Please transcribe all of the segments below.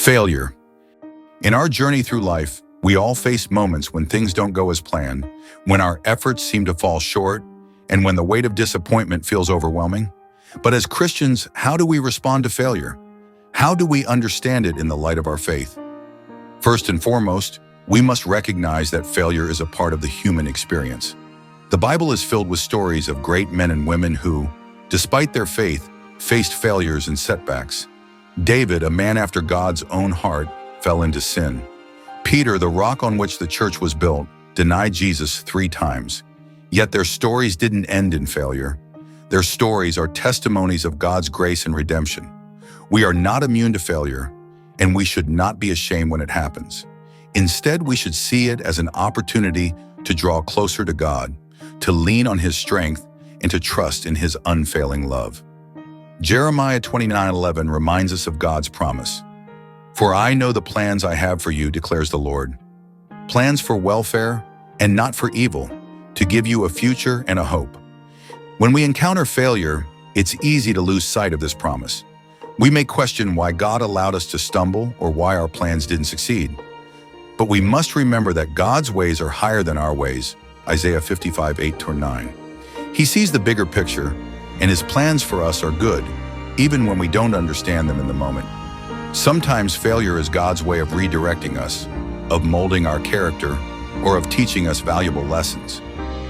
Failure. In our journey through life, we all face moments when things don't go as planned, when our efforts seem to fall short, and when the weight of disappointment feels overwhelming. But as Christians, how do we respond to failure? How do we understand it in the light of our faith? First and foremost, we must recognize that failure is a part of the human experience. The Bible is filled with stories of great men and women who, despite their faith, faced failures and setbacks. David, a man after God's own heart, fell into sin. Peter, the rock on which the church was built, denied Jesus 3 times. Yet their stories didn't end in failure. Their stories are testimonies of God's grace and redemption. We are not immune to failure, and we should not be ashamed when it happens. Instead, we should see it as an opportunity to draw closer to God, to lean on His strength, and to trust in His unfailing love. Jeremiah 29:11 reminds us of God's promise. "For I know the plans I have for you, declares the Lord. Plans for welfare and not for evil, to give you a future and a hope." When we encounter failure, it's easy to lose sight of this promise. We may question why God allowed us to stumble or why our plans didn't succeed. But we must remember that God's ways are higher than our ways, Isaiah 55:8-9. He sees the bigger picture, and His plans for us are good, even when we don't understand them in the moment. Sometimes failure is God's way of redirecting us, of molding our character, or of teaching us valuable lessons.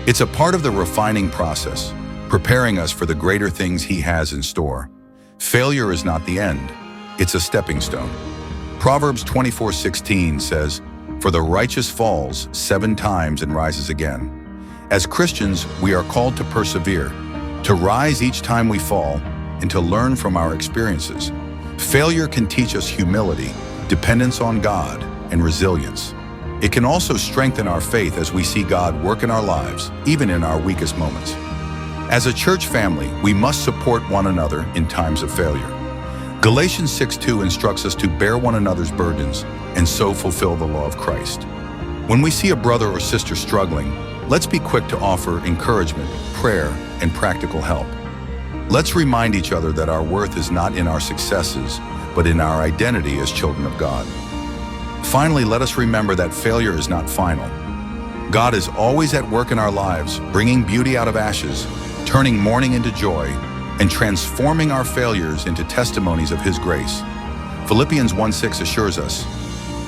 It's a part of the refining process, preparing us for the greater things He has in store. Failure is not the end, it's a stepping stone. Proverbs 24:16 says, "For the righteous falls 7 times and rises again." As Christians, we are called to persevere, to rise each time we fall, and to learn from our experiences. Failure can teach us humility, dependence on God, and resilience. It can also strengthen our faith as we see God work in our lives, even in our weakest moments. As a church family, we must support one another in times of failure. Galatians 6:2 instructs us to bear one another's burdens and so fulfill the law of Christ. When we see a brother or sister struggling, let's be quick to offer encouragement, prayer, and practical help. Let's remind each other that our worth is not in our successes, but in our identity as children of God. Finally, let us remember that failure is not final. God is always at work in our lives, bringing beauty out of ashes, turning mourning into joy, and transforming our failures into testimonies of His grace. Philippians 1:6 assures us,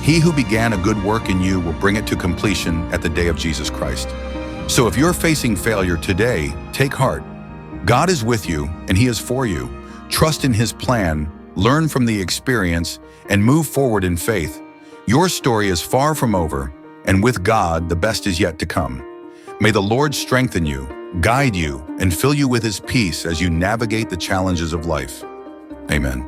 "He who began a good work in you will bring it to completion at the day of Jesus Christ." So if you're facing failure today, take heart. God is with you, and He is for you. Trust in His plan, learn from the experience, and move forward in faith. Your story is far from over, and with God, the best is yet to come. May the Lord strengthen you, guide you, and fill you with His peace as you navigate the challenges of life. Amen.